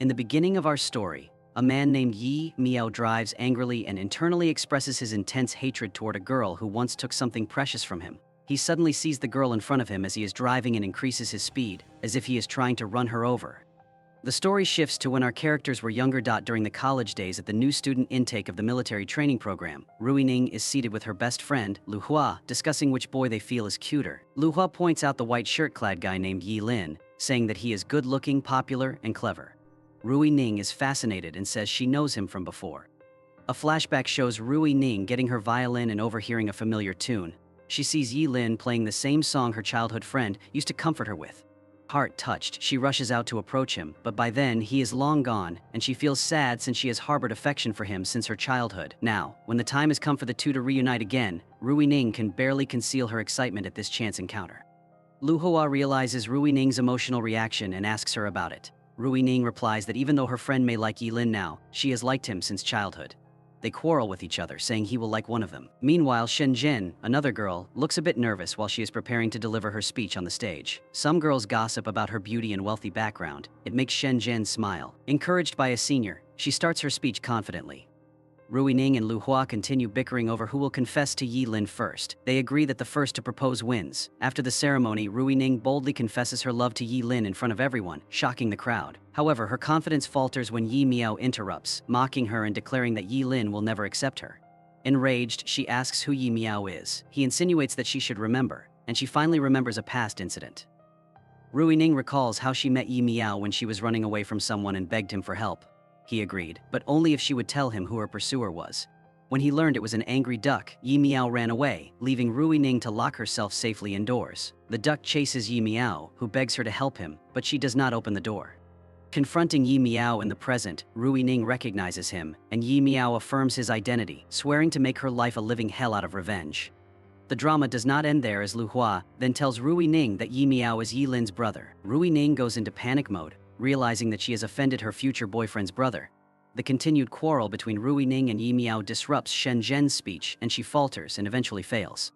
In the beginning of our story, a man named Ye Miao drives angrily and internally expresses his intense hatred toward a girl who once took something precious from him. He suddenly sees the girl in front of him as he is driving and increases his speed, as if he is trying to run her over. The story shifts to when our characters were younger. During the college days at the new student intake of the military training program, Rui Ning is seated with her best friend, Lu Hua, discussing which boy they feel is cuter. Lu Hua points out the white shirt-clad guy named Yi Lin, saying that he is good-looking, popular, and clever. Rui Ning is fascinated and says she knows him from before. A flashback shows Rui Ning getting her violin and overhearing a familiar tune. She sees Yi Lin playing the same song her childhood friend used to comfort her with. Heart touched, she rushes out to approach him, but by then he is long gone, and she feels sad since she has harbored affection for him since her childhood. Now, when the time has come for the two to reunite again, Rui Ning can barely conceal her excitement at this chance encounter. Lu Hua realizes Rui Ning's emotional reaction and asks her about it. Rui Ning replies that even though her friend may like Yi Lin now, she has liked him since childhood. They quarrel with each other, saying he will like one of them. Meanwhile, Shenzhen, another girl, looks a bit nervous while she is preparing to deliver her speech on the stage. Some girls gossip about her beauty and wealthy background. It makes Shenzhen smile. Encouraged by a senior, she starts her speech confidently. Rui Ning and Lu Hua continue bickering over who will confess to Yi Lin first. They agree that the first to propose wins. After the ceremony, Rui Ning boldly confesses her love to Yi Lin in front of everyone, shocking the crowd. However, her confidence falters when Ye Miao interrupts, mocking her and declaring that Yi Lin will never accept her. Enraged, she asks who Ye Miao is. He insinuates that she should remember, and she finally remembers a past incident. Rui Ning recalls how she met Ye Miao when she was running away from someone and begged him for help. He agreed, but only if she would tell him who her pursuer was. When he learned it was an angry duck, Ye Miao ran away, leaving Rui Ning to lock herself safely indoors. The duck chases Ye Miao, who begs her to help him, but she does not open the door. Confronting Ye Miao in the present, Rui Ning recognizes him, and Ye Miao affirms his identity, swearing to make her life a living hell out of revenge. The drama does not end there, as Lu Hua then tells Rui Ning that Ye Miao is Yi Lin's brother. Rui Ning goes into panic mode, realizing that she has offended her future boyfriend's brother. The continued quarrel between Rui Ning and Ye Miao disrupts Shenzhen's speech, and she falters and eventually fails.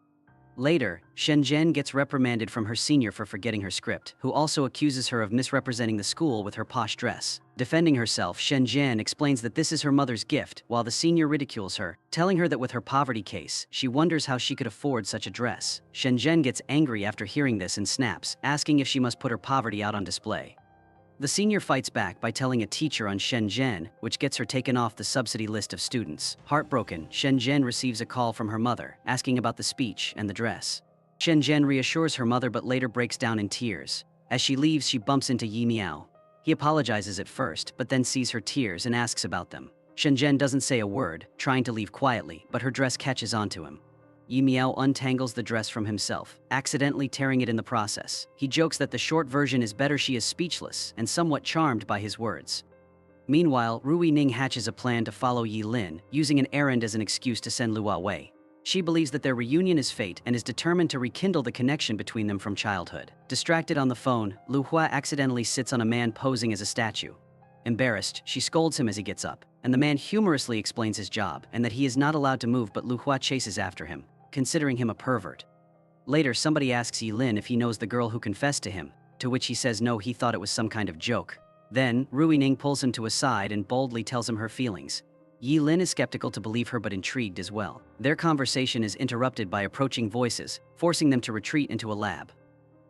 Later, Shenzhen gets reprimanded from her senior for forgetting her script, who also accuses her of misrepresenting the school with her posh dress. Defending herself, Shenzhen explains that this is her mother's gift, while the senior ridicules her, telling her that with her poverty case, she wonders how she could afford such a dress. Shenzhen gets angry after hearing this and snaps, asking if she must put her poverty out on display. The senior fights back by telling a teacher on Shenzhen, which gets her taken off the subsidy list of students. Heartbroken, Shenzhen receives a call from her mother, asking about the speech and the dress. Shenzhen reassures her mother but later breaks down in tears. As she leaves, she bumps into Ye Miao. He apologizes at first, but then sees her tears and asks about them. Shenzhen doesn't say a word, trying to leave quietly, but her dress catches onto him. Ye Miao untangles the dress from himself, accidentally tearing it in the process. He jokes that the short version is better. She is speechless and somewhat charmed by his words. Meanwhile, Rui Ning hatches a plan to follow Yi Lin, using an errand as an excuse to send Lu Hua away. She believes that their reunion is fate and is determined to rekindle the connection between them from childhood. Distracted on the phone, Lu Hua accidentally sits on a man posing as a statue. Embarrassed, she scolds him as he gets up, and the man humorously explains his job and that he is not allowed to move, but Lu Hua chases after him, considering him a pervert. Later, somebody asks Yi Lin if he knows the girl who confessed to him, to which he says no, he thought it was some kind of joke. Then, Rui Ning pulls him to a side and boldly tells him her feelings. Yi Lin is skeptical to believe her but intrigued as well. Their conversation is interrupted by approaching voices, forcing them to retreat into a lab.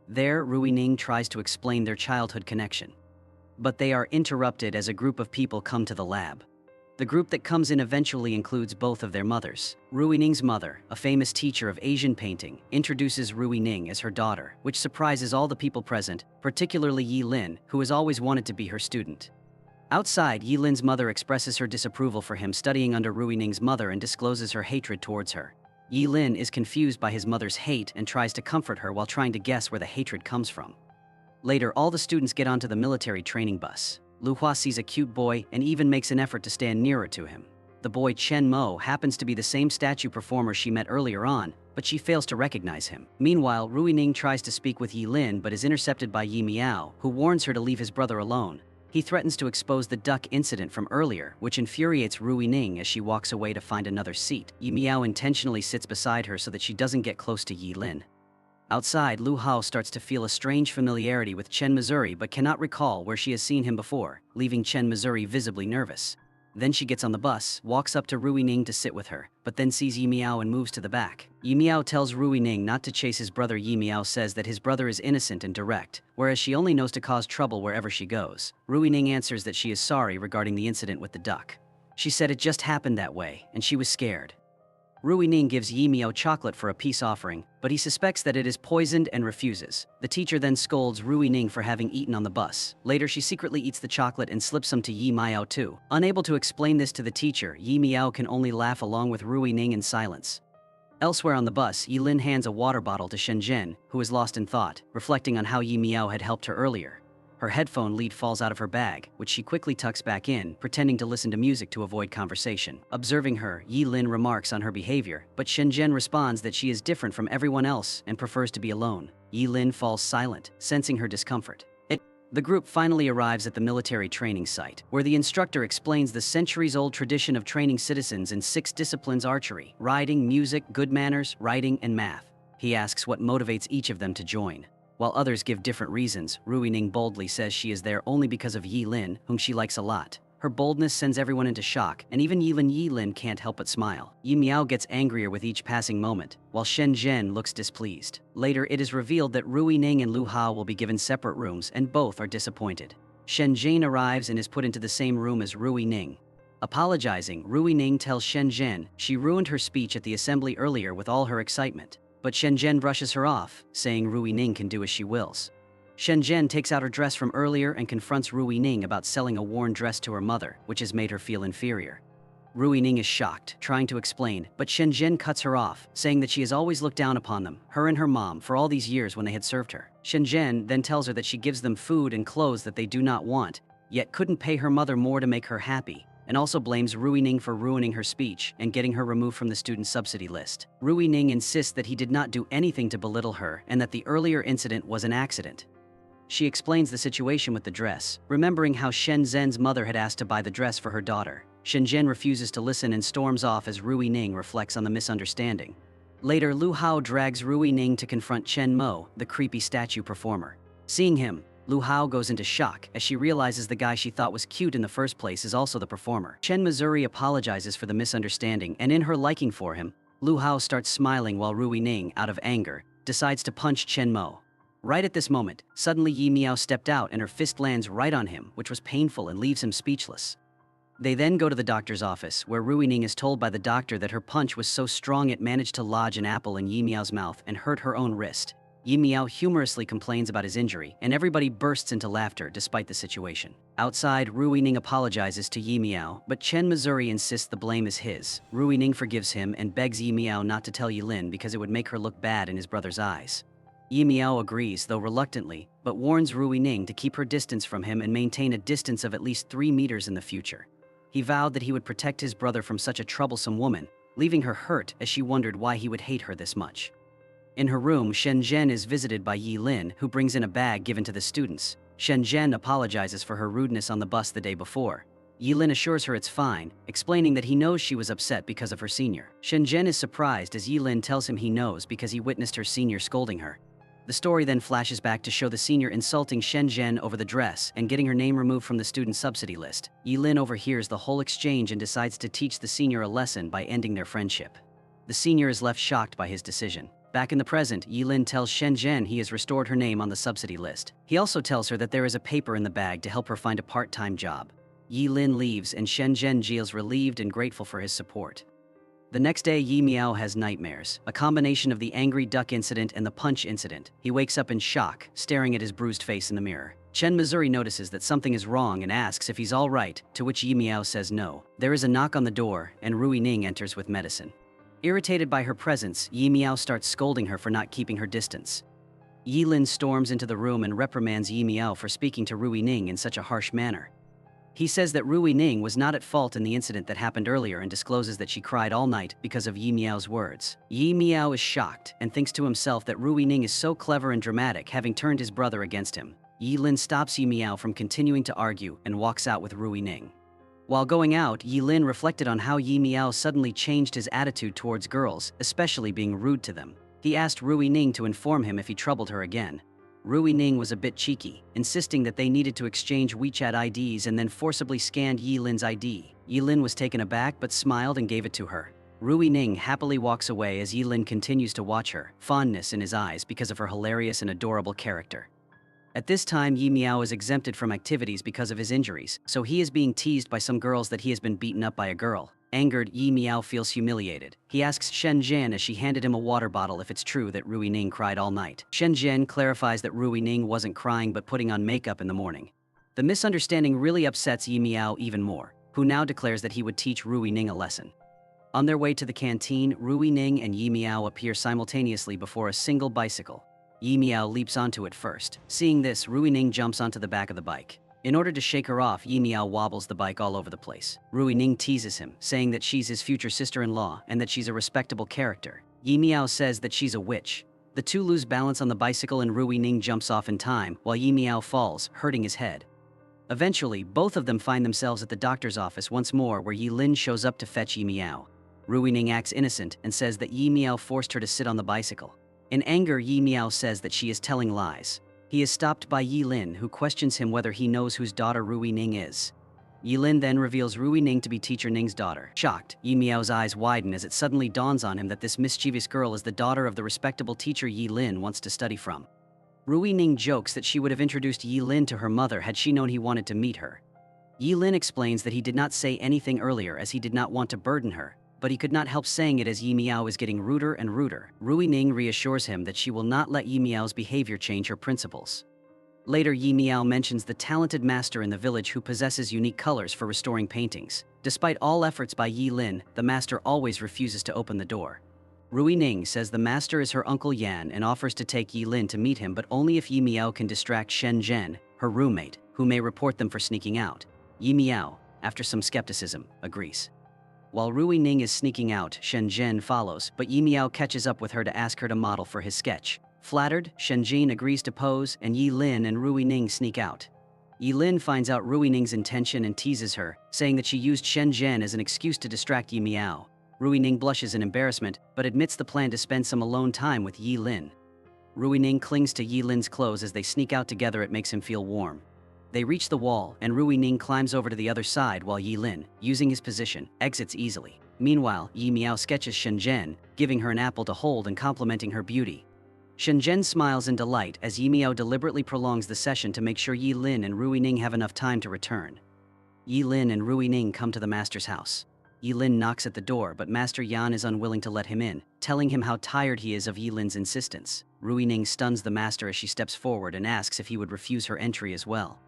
There, Rui Ning tries to explain their childhood connection. But they are interrupted as a group of people come to the lab. The group that comes in eventually includes both of their mothers. Rui Ning's mother, a famous teacher of Asian painting, introduces Rui Ning as her daughter, which surprises all the people present, particularly Yi Lin, who has always wanted to be her student. Outside, Yi Lin's mother expresses her disapproval for him studying under Rui Ning's mother and discloses her hatred towards her. Yi Lin is confused by his mother's hate and tries to comfort her while trying to guess where the hatred comes from. Later, all the students get onto the military training bus. Lu Hua sees a cute boy and even makes an effort to stand nearer to him. The boy Chen Mo happens to be the same statue performer she met earlier on, but she fails to recognize him. Meanwhile, Rui Ning tries to speak with Yi Lin but is intercepted by Ye Miao, who warns her to leave his brother alone. He threatens to expose the duck incident from earlier, which infuriates Rui Ning as she walks away to find another seat. Ye Miao intentionally sits beside her so that she doesn't get close to Yi Lin. Outside, Lu Hao starts to feel a strange familiarity with Chen Missouri but cannot recall where she has seen him before, leaving Chen Missouri visibly nervous. Then she gets on the bus, walks up to Rui Ning to sit with her, but then sees Ye Miao and moves to the back. Ye Miao tells Rui Ning not to chase his brother. Ye Miao says that his brother is innocent and direct, whereas she only knows to cause trouble wherever she goes. Rui Ning answers that she is sorry regarding the incident with the duck. She said it just happened that way, and she was scared. Rui Ning gives Ye Miao chocolate for a peace offering, but he suspects that it is poisoned and refuses. The teacher then scolds Rui Ning for having eaten on the bus. Later, she secretly eats the chocolate and slips some to Ye Miao too. Unable to explain this to the teacher, Ye Miao can only laugh along with Rui Ning in silence. Elsewhere on the bus, Yi Lin hands a water bottle to Shen Zhen, who is lost in thought, reflecting on how Ye Miao had helped her earlier. Her headphone lead falls out of her bag, which she quickly tucks back in, pretending to listen to music to avoid conversation. Observing her, Yi Lin remarks on her behavior, but Shen Zhen responds that she is different from everyone else and prefers to be alone. Yi Lin falls silent, sensing her discomfort. The group finally arrives at the military training site, where the instructor explains the centuries-old tradition of training citizens in 6 disciplines: archery, riding, music, good manners, writing, and math. He asks what motivates each of them to join. While others give different reasons, Rui Ning boldly says she is there only because of Yi Lin, whom she likes a lot. Her boldness sends everyone into shock, and even Yi Lin can't help but smile. Ye Miao gets angrier with each passing moment, while Shen Zhen looks displeased. Later, it is revealed that Rui Ning and Lu Hao will be given separate rooms, and both are disappointed. Shen Zhen arrives and is put into the same room as Rui Ning. Apologizing, Rui Ning tells Shen Zhen she ruined her speech at the assembly earlier with all her excitement. But Shen Zhen brushes her off, saying Rui Ning can do as she wills. Shen Zhen takes out her dress from earlier and confronts Rui Ning about selling a worn dress to her mother, which has made her feel inferior. Rui Ning is shocked, trying to explain, but Shen Zhen cuts her off, saying that she has always looked down upon them, her and her mom, for all these years when they had served her. Shen Zhen then tells her that she gives them food and clothes that they do not want, yet couldn't pay her mother more to make her happy, and also blames Rui Ning for ruining her speech and getting her removed from the student subsidy list. Rui Ning insists that he did not do anything to belittle her and that the earlier incident was an accident. She explains the situation with the dress, remembering how Shen Zhen's mother had asked to buy the dress for her daughter. Shen Zhen refuses to listen and storms off as Rui Ning reflects on the misunderstanding. Later, Lu Hao drags Rui Ning to confront Chen Mo, the creepy statue performer. Seeing him, Lu Hao goes into shock as she realizes the guy she thought was cute in the first place is also the performer. Chen Missouri apologizes for the misunderstanding, and in her liking for him, Lu Hao starts smiling while Rui Ning, out of anger, decides to punch Chen Mo. Right at this moment, suddenly Ye Miao stepped out and her fist lands right on him, which was painful and leaves him speechless. They then go to the doctor's office, where Rui Ning is told by the doctor that her punch was so strong it managed to lodge an apple in Ye Miao's mouth and hurt her own wrist. Ye Miao humorously complains about his injury, and everybody bursts into laughter despite the situation. Outside, Rui Ning apologizes to Ye Miao, but Chen Missouri insists the blame is his. Rui Ning forgives him and begs Ye Miao not to tell Yi Lin because it would make her look bad in his brother's eyes. Ye Miao agrees, though reluctantly, but warns Rui Ning to keep her distance from him and maintain a distance of at least 3 meters in the future. He vowed that he would protect his brother from such a troublesome woman, leaving her hurt as she wondered why he would hate her this much. In her room, Shen Zhen is visited by Yi Lin, who brings in a bag given to the students. Shen Zhen apologizes for her rudeness on the bus the day before. Yi Lin assures her it's fine, explaining that he knows she was upset because of her senior. Shen Zhen is surprised as Yi Lin tells him he knows because he witnessed her senior scolding her. The story then flashes back to show the senior insulting Shen Zhen over the dress and getting her name removed from the student subsidy list. Yi Lin overhears the whole exchange and decides to teach the senior a lesson by ending their friendship. The senior is left shocked by his decision. Back in the present, Yi Lin tells Shen Zhen he has restored her name on the subsidy list. He also tells her that there is a paper in the bag to help her find a part-time job. Yi Lin leaves and Shen Zhen feels relieved and grateful for his support. The next day, Ye Miao has nightmares, a combination of the angry duck incident and the punch incident. He wakes up in shock, staring at his bruised face in the mirror. Chen Missouri notices that something is wrong and asks if he's all right, to which Ye Miao says no. There is a knock on the door, and Rui Ning enters with medicine. Irritated by her presence, Ye Miao starts scolding her for not keeping her distance. Yi Lin storms into the room and reprimands Ye Miao for speaking to Rui Ning in such a harsh manner. He says that Rui Ning was not at fault in the incident that happened earlier and discloses that she cried all night because of Ye Miao's words. Ye Miao is shocked and thinks to himself that Rui Ning is so clever and dramatic, having turned his brother against him. Yi Lin stops Ye Miao from continuing to argue and walks out with Rui Ning. While going out, Yi Lin reflected on how Ye Miao suddenly changed his attitude towards girls, especially being rude to them. He asked Rui Ning to inform him if he troubled her again. Rui Ning was a bit cheeky, insisting that they needed to exchange WeChat IDs and then forcibly scanned Yi Lin's ID. Yi Lin was taken aback but smiled and gave it to her. Rui Ning happily walks away as Yi Lin continues to watch her, fondness in his eyes because of her hilarious and adorable character. At this time, Ye Miao is exempted from activities because of his injuries, so he is being teased by some girls that he has been beaten up by a girl. Angered, Ye Miao feels humiliated. He asks Shen Zhen as she handed him a water bottle if it's true that Rui Ning cried all night. Shen Zhen clarifies that Rui Ning wasn't crying but putting on makeup in the morning. The misunderstanding really upsets Ye Miao even more, who now declares that he would teach Rui Ning a lesson. On their way to the canteen, Rui Ning and Ye Miao appear simultaneously before a single bicycle. Ye Miao leaps onto it first. Seeing this, Rui Ning jumps onto the back of the bike. In order to shake her off, Ye Miao wobbles the bike all over the place. Rui Ning teases him, saying that she's his future sister-in-law and that she's a respectable character. Ye Miao says that she's a witch. The two lose balance on the bicycle and Rui Ning jumps off in time, while Ye Miao falls, hurting his head. Eventually, both of them find themselves at the doctor's office once more, where Yi Lin shows up to fetch Ye Miao. Rui Ning acts innocent and says that Ye Miao forced her to sit on the bicycle. In anger, Ye Miao says that she is telling lies. He is stopped by Yi Lin, who questions him whether he knows whose daughter Rui Ning is. Yi Lin then reveals Rui Ning to be teacher Ning's daughter. Shocked, Ye Miao's eyes widen as it suddenly dawns on him that this mischievous girl is the daughter of the respectable teacher Yi Lin wants to study from. Rui Ning jokes that she would have introduced Yi Lin to her mother had she known he wanted to meet her. Yi Lin explains that he did not say anything earlier as he did not want to burden her, but he could not help saying it as Ye Miao is getting ruder and ruder. Rui Ning reassures him that she will not let Ye Miao's behavior change her principles. Later, Ye Miao mentions the talented master in the village who possesses unique colors for restoring paintings. Despite all efforts by Yi Lin, the master always refuses to open the door. Rui Ning says the master is her Uncle Yan and offers to take Yi Lin to meet him, but only if Ye Miao can distract Shen Zhen, her roommate, who may report them for sneaking out. Ye Miao, after some skepticism, agrees. While Rui Ning is sneaking out, Shen Zhen follows, but Ye Miao catches up with her to ask her to model for his sketch. Flattered, Shen Zhen agrees to pose, and Yi Lin and Rui Ning sneak out. Yi Lin finds out Rui Ning's intention and teases her, saying that she used Shen Zhen as an excuse to distract Ye Miao. Rui Ning blushes in embarrassment, but admits the plan to spend some alone time with Yi Lin. Rui Ning clings to Yi Lin's clothes as they sneak out together. It makes him feel warm. They reach the wall, and Rui Ning climbs over to the other side while Yi Lin, using his position, exits easily. Meanwhile, Ye Miao sketches Shen Zhen, giving her an apple to hold and complimenting her beauty. Shen Zhen smiles in delight as Ye Miao deliberately prolongs the session to make sure Yi Lin and Rui Ning have enough time to return. Yi Lin and Rui Ning come to the master's house. Yi Lin knocks at the door, but Master Yan is unwilling to let him in, telling him how tired he is of Yi Lin's insistence. Rui Ning stuns the master as she steps forward and asks if he would refuse her entry as well.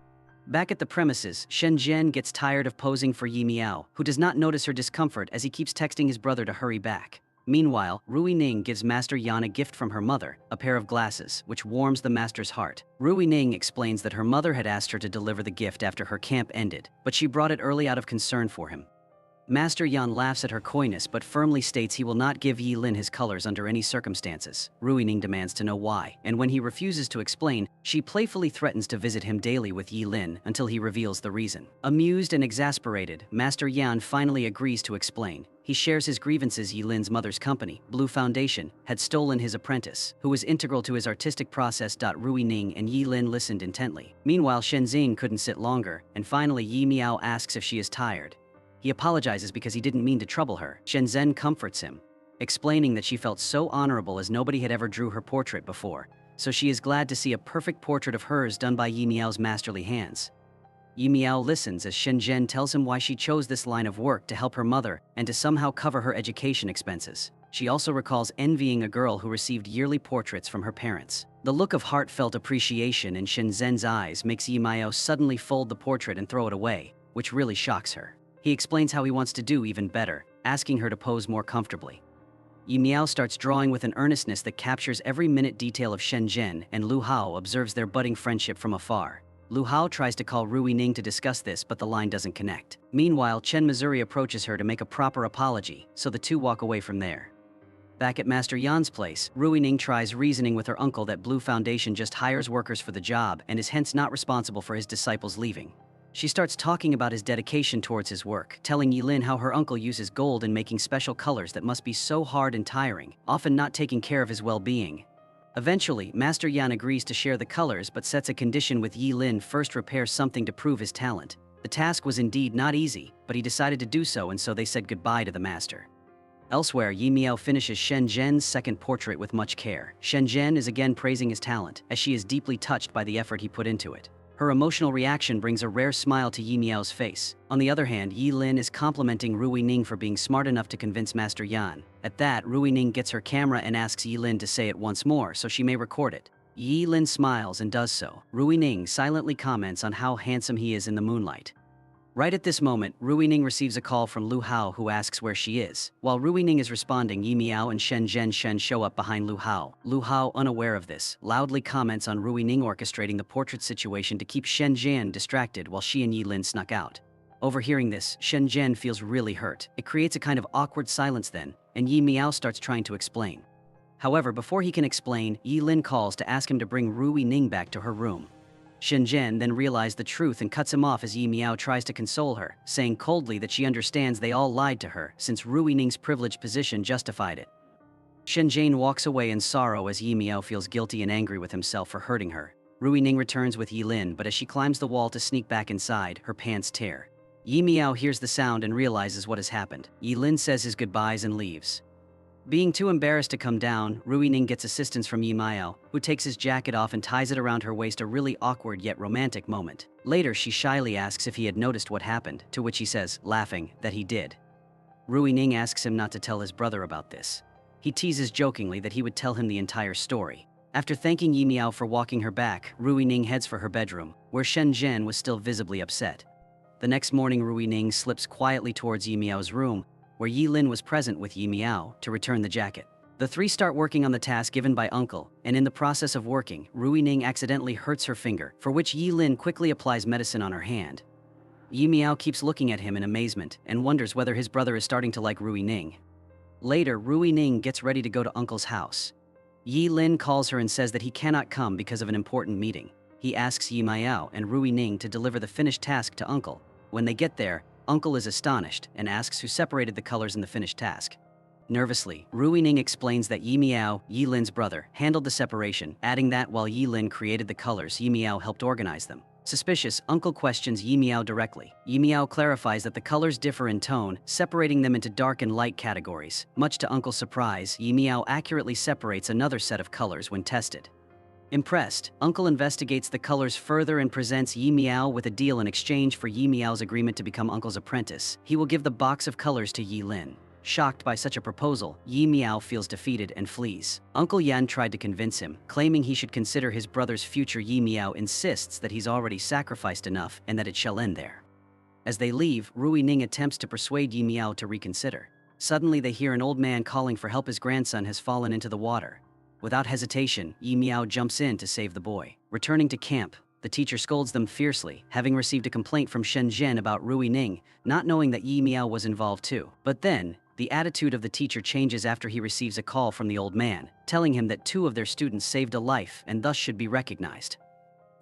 Back at the premises, Shen Zhen gets tired of posing for Ye Miao, who does not notice her discomfort as he keeps texting his brother to hurry back. Meanwhile, Rui Ning gives Master Yan a gift from her mother, a pair of glasses, which warms the master's heart. Rui Ning explains that her mother had asked her to deliver the gift after her camp ended, but she brought it early out of concern for him. Master Yan laughs at her coyness but firmly states he will not give Yi Lin his colors under any circumstances. Rui Ning demands to know why, and when he refuses to explain, she playfully threatens to visit him daily with Yi Lin until he reveals the reason. Amused and exasperated, Master Yan finally agrees to explain. He shares his grievances. Yi Lin's mother's company, Blue Foundation, had stolen his apprentice, who was integral to his artistic process. Rui Ning and Yi Lin listened intently. Meanwhile, Shen Zhen couldn't sit longer, and finally Ye Miao asks if she is tired. He apologizes because he didn't mean to trouble her. Shen Zhen comforts him, explaining that she felt so honorable as nobody had ever drew her portrait before, so she is glad to see a perfect portrait of hers done by Ye Miao's masterly hands. Ye Miao listens as Shen Zhen tells him why she chose this line of work to help her mother and to somehow cover her education expenses. She also recalls envying a girl who received yearly portraits from her parents. The look of heartfelt appreciation in Shen Zhen's eyes makes Ye Miao suddenly fold the portrait and throw it away, which really shocks her. He explains how he wants to do even better, asking her to pose more comfortably. Ye Miao starts drawing with an earnestness that captures every minute detail of Shen Zhen, and Lu Hao observes their budding friendship from afar. Lu Hao tries to call Rui Ning to discuss this, but the line doesn't connect. Meanwhile, Chen Missouri approaches her to make a proper apology, so the two walk away from there. Back at Master Yan's place, Rui Ning tries reasoning with her uncle that Blue Foundation just hires workers for the job and is hence not responsible for his disciples leaving. She starts talking about his dedication towards his work, telling Yi Lin how her uncle uses gold in making special colors that must be so hard and tiring, often not taking care of his well-being. Eventually, Master Yan agrees to share the colors but sets a condition with Yi Lin first repair something to prove his talent. The task was indeed not easy, but he decided to do so, and so they said goodbye to the master. Elsewhere, Ye Miao finishes Shen Zhen's second portrait with much care. Shen Zhen is again praising his talent, as she is deeply touched by the effort he put into it. Her emotional reaction brings a rare smile to Ye Miao's face. On the other hand, Yi Lin is complimenting Rui Ning for being smart enough to convince Master Yan. At that, Rui Ning gets her camera and asks Yi Lin to say it once more so she may record it. Yi Lin smiles and does so. Rui Ning silently comments on how handsome he is in the moonlight. Right at this moment, Rui Ning receives a call from Lu Hao, who asks where she is. While Rui Ning is responding, Ye Miao and Shen Zhen show up behind Lu Hao. Lu Hao, unaware of this, loudly comments on Rui Ning orchestrating the portrait situation to keep Shen Zhen distracted while she and Yi Lin snuck out. Overhearing this, Shen Zhen feels really hurt. It creates a kind of awkward silence then, and Ye Miao starts trying to explain. However, before he can explain, Yi Lin calls to ask him to bring Rui Ning back to her room. Shen Zhen then realizes the truth and cuts him off as Ye Miao tries to console her, saying coldly that she understands they all lied to her since Rui Ning's privileged position justified it. Shen Zhen walks away in sorrow as Ye Miao feels guilty and angry with himself for hurting her. Rui Ning returns with Yi Lin, but as she climbs the wall to sneak back inside, her pants tear. Ye Miao hears the sound and realizes what has happened. Yi Lin says his goodbyes and leaves. Being too embarrassed to come down, Rui Ning gets assistance from Ye Miao, who takes his jacket off and ties it around her waist, a really awkward yet romantic moment. Later, she shyly asks if he had noticed what happened, to which he says, laughing, that he did. Rui Ning asks him not to tell his brother about this. He teases jokingly that he would tell him the entire story. After thanking Ye Miao for walking her back, Rui Ning heads for her bedroom, where Shen Zhen was still visibly upset. The next morning, Rui Ning slips quietly towards Ye Miao's room, where Yi Lin was present with Ye Miao, to return the jacket. The three start working on the task given by Uncle, and in the process of working, Rui Ning accidentally hurts her finger, for which Yi Lin quickly applies medicine on her hand. Ye Miao keeps looking at him in amazement and wonders whether his brother is starting to like Rui Ning. Later, Rui Ning gets ready to go to Uncle's house. Yi Lin calls her and says that he cannot come because of an important meeting. He asks Ye Miao and Rui Ning to deliver the finished task to Uncle. When they get there, Uncle is astonished and asks who separated the colors in the finished task. Nervously, Rui Ning explains that Ye Miao, Yi Lin's brother, handled the separation, adding that while Yi Lin created the colors, Ye Miao helped organize them. Suspicious, Uncle questions Ye Miao directly. Ye Miao clarifies that the colors differ in tone, separating them into dark and light categories. Much to Uncle's surprise, Ye Miao accurately separates another set of colors when tested. Impressed, Uncle investigates the colors further and presents Ye Miao with a deal in exchange for Ye Miao's agreement to become Uncle's apprentice. He will give the box of colors to Yi Lin. Shocked by such a proposal, Ye Miao feels defeated and flees. Uncle Yan tried to convince him, claiming he should consider his brother's future. Ye Miao insists that he's already sacrificed enough and that it shall end there. As they leave, Rui Ning attempts to persuade Ye Miao to reconsider. Suddenly they hear an old man calling for help. His grandson has fallen into the water. Without hesitation, Ye Miao jumps in to save the boy. Returning to camp, the teacher scolds them fiercely, having received a complaint from Shen Zhen about Rui Ning, not knowing that Ye Miao was involved too. But then, the attitude of the teacher changes after he receives a call from the old man, telling him that 2 of their students saved a life and thus should be recognized.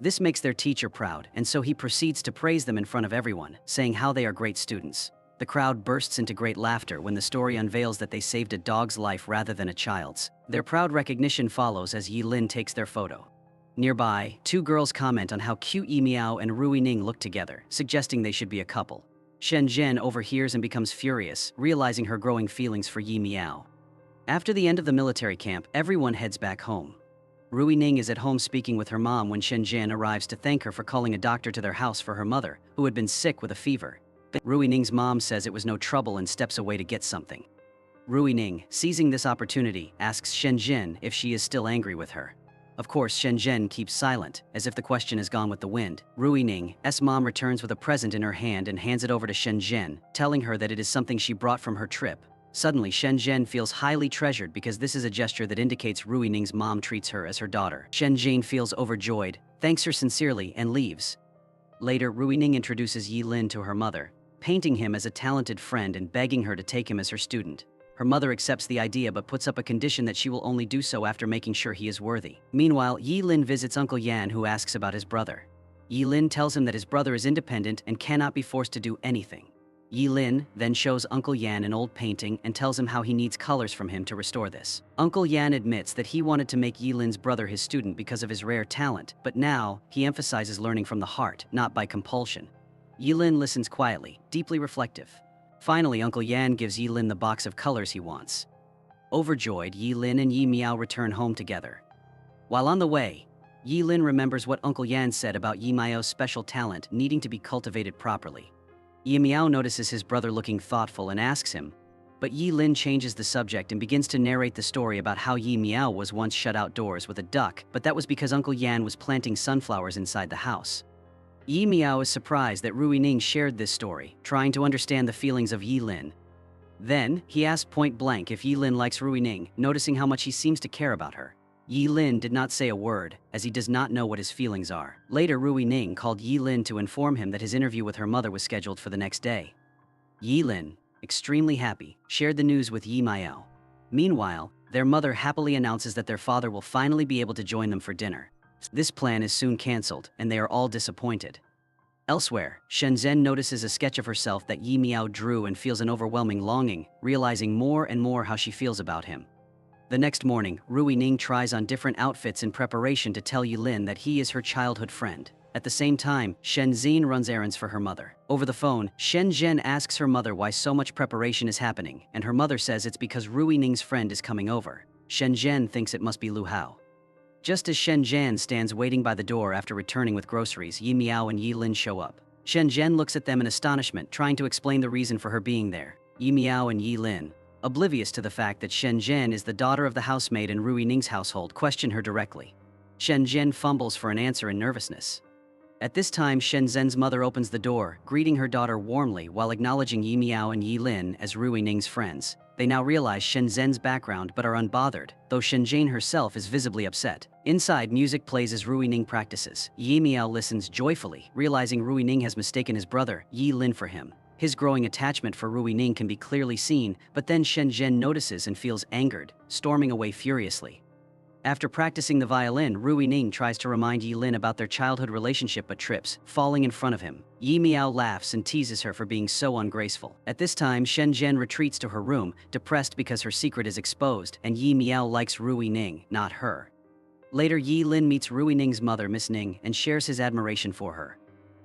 This makes their teacher proud, and so he proceeds to praise them in front of everyone, saying how they are great students. The crowd bursts into great laughter when the story unveils that they saved a dog's life rather than a child's. Their proud recognition follows as Yi Lin takes their photo. Nearby, 2 girls comment on how cute Ye Miao and Rui Ning look together, suggesting they should be a couple. Shen Zhen overhears and becomes furious, realizing her growing feelings for Ye Miao. After the end of the military camp, everyone heads back home. Rui Ning is at home speaking with her mom when Shen Zhen arrives to thank her for calling a doctor to their house for her mother, who had been sick with a fever. Rui Ning's mom says it was no trouble and steps away to get something. Rui Ning, seizing this opportunity, asks Shen Zhen if she is still angry with her. Of course, Shen Zhen keeps silent, as if the question has gone with the wind. Rui Ning's mom returns with a present in her hand and hands it over to Shen Zhen, telling her that it is something she brought from her trip. Suddenly, Shen Zhen feels highly treasured because this is a gesture that indicates Rui Ning's mom treats her as her daughter. Shen Zhen feels overjoyed, thanks her sincerely, and leaves. Later, Rui Ning introduces Yi Lin to her mother, painting him as a talented friend and begging her to take him as her student. Her mother accepts the idea but puts up a condition that she will only do so after making sure he is worthy. Meanwhile, Yi Lin visits Uncle Yan, who asks about his brother. Yi Lin tells him that his brother is independent and cannot be forced to do anything. Yi Lin then shows Uncle Yan an old painting and tells him how he needs colors from him to restore this. Uncle Yan admits that he wanted to make Yi Lin's brother his student because of his rare talent, but now he emphasizes learning from the heart, not by compulsion. Yi Lin listens quietly, deeply reflective. Finally, Uncle Yan gives Yi Lin the box of colors he wants. Overjoyed, Yi Lin and Ye Miao return home together. While on the way, Yi Lin remembers what Uncle Yan said about Ye Miao's special talent needing to be cultivated properly. Ye Miao notices his brother looking thoughtful and asks him, but Yi Lin changes the subject and begins to narrate the story about how Ye Miao was once shut outdoors with a duck, but that was because Uncle Yan was planting sunflowers inside the house. Ye Miao is surprised that Rui Ning shared this story, trying to understand the feelings of Yi Lin. Then, he asked point blank if Yi Lin likes Rui Ning, noticing how much he seems to care about her. Yi Lin did not say a word, as he does not know what his feelings are. Later, Rui Ning called Yi Lin to inform him that his interview with her mother was scheduled for the next day. Yi Lin, extremely happy, shared the news with Ye Miao. Meanwhile, their mother happily announces that their father will finally be able to join them for dinner. This plan is soon cancelled, and they are all disappointed. Elsewhere, Shenzhen notices a sketch of herself that Ye Miao drew and feels an overwhelming longing, realizing more and more how she feels about him. The next morning, Rui Ning tries on different outfits in preparation to tell Yi Lin that he is her childhood friend. At the same time, Shenzhen runs errands for her mother. Over the phone, Shenzhen asks her mother why so much preparation is happening, and her mother says it's because Rui Ning's friend is coming over. Shenzhen thinks it must be Lu Hao. Just as Shenzhen stands waiting by the door after returning with groceries, Ye Miao and Yi Lin show up. Shenzhen looks at them in astonishment, trying to explain the reason for her being there. Ye Miao and Yi Lin, oblivious to the fact that Shenzhen is the daughter of the housemaid in Rui Ning's household, question her directly. Shenzhen fumbles for an answer in nervousness. At this time, Shenzhen's mother opens the door, greeting her daughter warmly while acknowledging Ye Miao and Yi Lin as Rui Ning's friends. They now realize Shenzhen's background but are unbothered, though Shenzhen herself is visibly upset. Inside, music plays as Rui Ning practices. Ye Miao listens joyfully, realizing Rui Ning has mistaken his brother, Yi Lin, for him. His growing attachment for Rui Ning can be clearly seen, but then Shenzhen notices and feels angered, storming away furiously. After practicing the violin, Rui Ning tries to remind Yi Lin about their childhood relationship but trips, falling in front of him. Ye Miao laughs and teases her for being so ungraceful. At this time, Shenzhen retreats to her room, depressed because her secret is exposed, and Ye Miao likes Rui Ning, not her. Later, Yi Lin meets Rui Ning's mother, Miss Ning, and shares his admiration for her.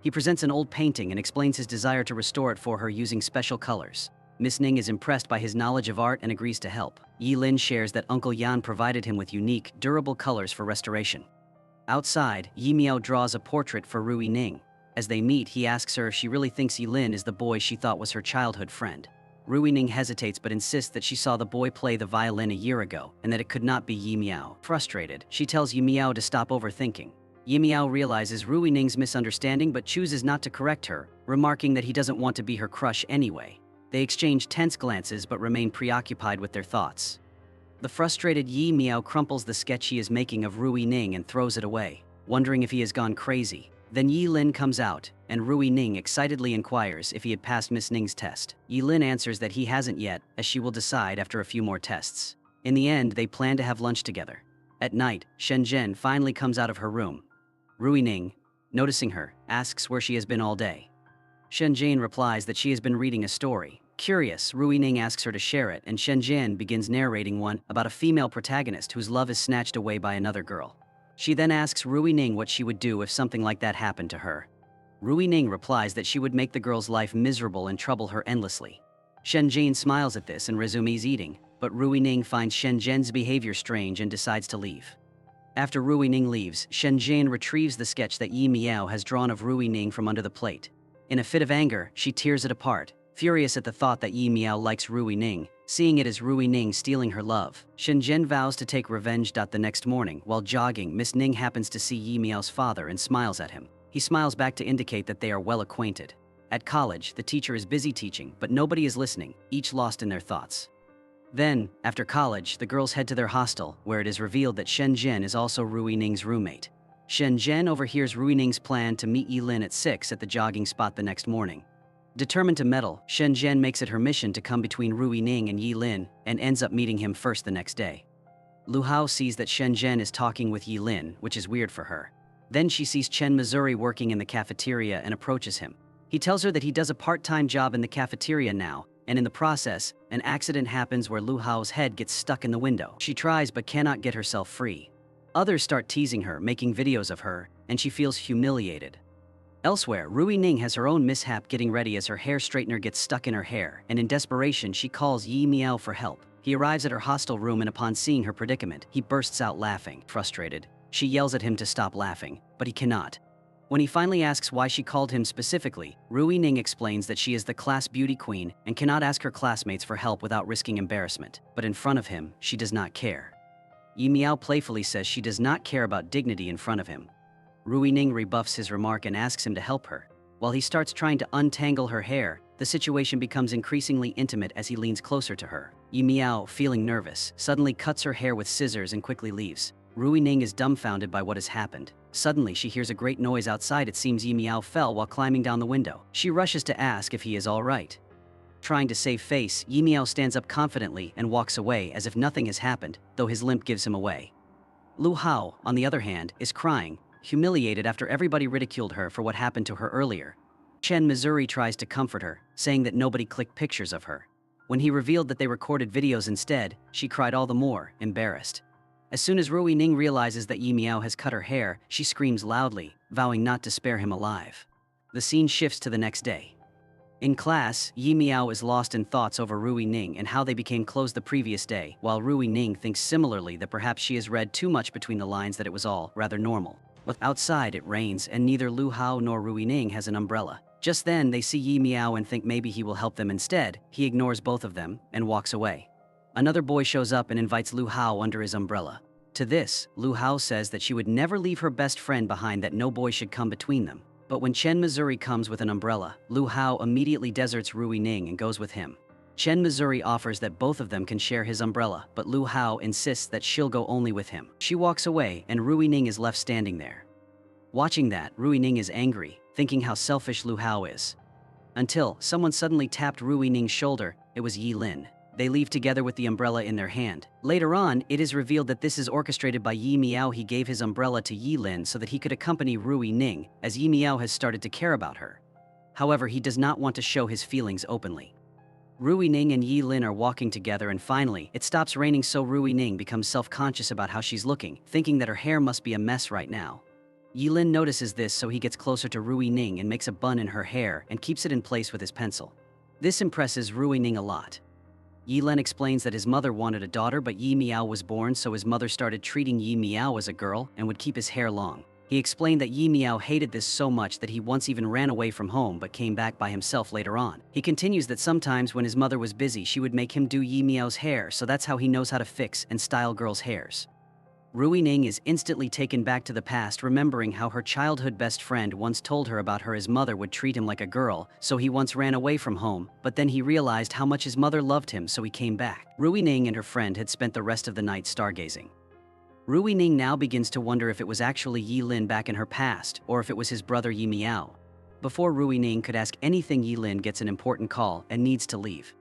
He presents an old painting and explains his desire to restore it for her using special colors. Miss Ning is impressed by his knowledge of art and agrees to help. Yi Lin shares that Uncle Yan provided him with unique, durable colors for restoration. Outside, Ye Miao draws a portrait for Rui Ning. As they meet, he asks her if she really thinks Yi Lin is the boy she thought was her childhood friend. Rui Ning hesitates but insists that she saw the boy play the violin a year ago and that it could not be Ye Miao. Frustrated, she tells Ye Miao to stop overthinking. Ye Miao realizes Rui Ning's misunderstanding but chooses not to correct her, remarking that he doesn't want to be her crush anyway. They exchange tense glances but remain preoccupied with their thoughts. The frustrated Ye Miao crumples the sketch he is making of Rui Ning and throws it away, wondering if he has gone crazy. Then Yi Lin comes out, and Rui Ning excitedly inquires if he had passed Miss Ning's test. Yi Lin answers that he hasn't yet, as she will decide after a few more tests. In the end, they plan to have lunch together. At night, Shenzhen finally comes out of her room. Rui Ning, noticing her, asks where she has been all day. Shenzhen replies that she has been reading a story. Curious, Rui Ning asks her to share it, and Shenzhen begins narrating one about a female protagonist whose love is snatched away by another girl. She then asks Rui Ning what she would do if something like that happened to her. Rui Ning replies that she would make the girl's life miserable and trouble her endlessly. Shenzhen smiles at this and resumes eating, but Rui Ning finds Shenzhen's behavior strange and decides to leave. After Rui Ning leaves, Shenzhen retrieves the sketch that Ye Miao has drawn of Rui Ning from under the plate. In a fit of anger, she tears it apart, furious at the thought that Ye Miao likes Rui Ning, seeing it as Rui Ning stealing her love. Shenzhen vows to take revenge. The next morning, while jogging, Miss Ning happens to see Ye Miao's father and smiles at him. He smiles back to indicate that they are well acquainted. At college, the teacher is busy teaching, but nobody is listening, each lost in their thoughts. Then, after college, the girls head to their hostel, where it is revealed that Shenzhen is also Rui Ning's roommate. Shenzhen overhears Rui Ning's plan to meet Yi Lin at 6 at the jogging spot the next morning. Determined to meddle, Shenzhen makes it her mission to come between Rui Ning and Yi Lin, and ends up meeting him first the next day. Lu Hao sees that Shenzhen is talking with Yi Lin, which is weird for her. Then she sees Chen Missouri working in the cafeteria and approaches him. He tells her that he does a part-time job in the cafeteria now, and in the process, an accident happens where Lu Hao's head gets stuck in the window. She tries but cannot get herself free. Others start teasing her, making videos of her, and she feels humiliated. Elsewhere, Rui Ning has her own mishap getting ready as her hair straightener gets stuck in her hair, and in desperation she calls Ye Miao for help. He arrives at her hostel room, and upon seeing her predicament, he bursts out laughing. Frustrated, she yells at him to stop laughing, but he cannot. When he finally asks why she called him specifically, Rui Ning explains that she is the class beauty queen and cannot ask her classmates for help without risking embarrassment, but in front of him, she does not care. Ye Miao playfully says she does not care about dignity in front of him. Rui Ning rebuffs his remark and asks him to help her. While he starts trying to untangle her hair, the situation becomes increasingly intimate as he leans closer to her. Ye Miao, feeling nervous, suddenly cuts her hair with scissors and quickly leaves. Rui Ning is dumbfounded by what has happened. Suddenly, she hears a great noise outside. It seems Ye Miao fell while climbing down the window. She rushes to ask if he is all right. Trying to save face, Ye Miao stands up confidently and walks away as if nothing has happened, though his limp gives him away. Lu Hao, on the other hand, is crying, humiliated after everybody ridiculed her for what happened to her earlier. Chen Missouri tries to comfort her, saying that nobody clicked pictures of her. When he revealed that they recorded videos instead, she cried all the more, embarrassed. As soon as Rui Ning realizes that Ye Miao has cut her hair, she screams loudly, vowing not to spare him alive. The scene shifts to the next day. In class, Ye Miao is lost in thoughts over Rui Ning and how they became close the previous day, while Rui Ning thinks similarly that perhaps she has read too much between the lines, that it was all rather normal. But outside it rains and neither Lu Hao nor Rui Ning has an umbrella. Just then they see Ye Miao and think maybe he will help them instead. He ignores both of them and walks away. Another boy shows up and invites Lu Hao under his umbrella. To this, Lu Hao says that she would never leave her best friend behind, that no boy should come between them. But when Chen Missouri comes with an umbrella, Lu Hao immediately deserts Rui Ning and goes with him. Chen Missouri offers that both of them can share his umbrella, but Lu Hao insists that she'll go only with him. She walks away and Rui Ning is left standing there. Watching that, Rui Ning is angry, thinking how selfish Lu Hao is. Until someone suddenly tapped Rui Ning's shoulder. It was Yi Lin. They leave together with the umbrella in their hand. Later on, it is revealed that this is orchestrated by Ye Miao. He gave his umbrella to Yi Lin so that he could accompany Rui Ning, as Ye Miao has started to care about her. However, he does not want to show his feelings openly. Rui Ning and Yi Lin are walking together, and finally, it stops raining, so Rui Ning becomes self-conscious about how she's looking, thinking that her hair must be a mess right now. Yi Lin notices this, so he gets closer to Rui Ning and makes a bun in her hair and keeps it in place with his pencil. This impresses Rui Ning a lot. Yi Lin explains that his mother wanted a daughter, but Ye Miao was born, so his mother started treating Ye Miao as a girl and would keep his hair long. He explained that Ye Miao hated this so much that he once even ran away from home but came back by himself later on. He continues that sometimes when his mother was busy, she would make him do Ye Miao's hair, so that's how he knows how to fix and style girls' hairs. Rui Ning is instantly taken back to the past, remembering how her childhood best friend once told her about her. His mother would treat him like a girl, so he once ran away from home, but then he realized how much his mother loved him, so he came back. Rui Ning and her friend had spent the rest of the night stargazing. Rui Ning now begins to wonder if it was actually Yi Lin back in her past, or if it was his brother Ye Miao. Before Rui Ning could ask anything, Yi Lin gets an important call and needs to leave.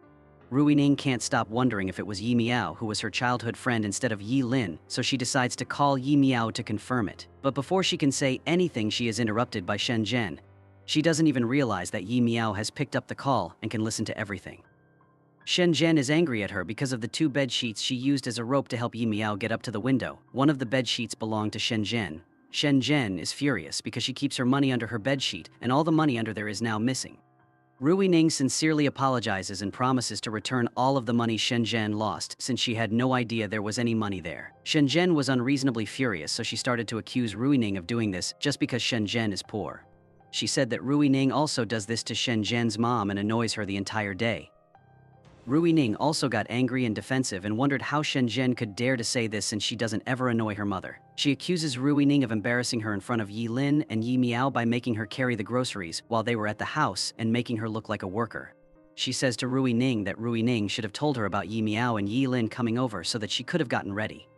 Rui Ning can't stop wondering if it was Ye Miao who was her childhood friend instead of Yi Lin, so she decides to call Ye Miao to confirm it. But before she can say anything, she is interrupted by Shen Zhen. She doesn't even realize that Ye Miao has picked up the call and can listen to everything. Shen Zhen is angry at her because of the 2 bed sheets she used as a rope to help Ye Miao get up to the window. One of the bed sheets belonged to Shen Zhen. Shen Zhen is furious because she keeps her money under her bed sheet, and all the money under there is now missing. Rui Ning sincerely apologizes and promises to return all of the money Shen Zhen lost, since she had no idea there was any money there. Shen Zhen was unreasonably furious, so she started to accuse Rui Ning of doing this just because Shen Zhen is poor. She said that Rui Ning also does this to Shen Zhen's mom and annoys her the entire day. Rui Ning also got angry and defensive and wondered how Shen Zhen could dare to say this, since she doesn't ever annoy her mother. She accuses Rui Ning of embarrassing her in front of Yi Lin and Ye Miao by making her carry the groceries while they were at the house and making her look like a worker. She says to Rui Ning that Rui Ning should have told her about Ye Miao and Yi Lin coming over so that she could have gotten ready.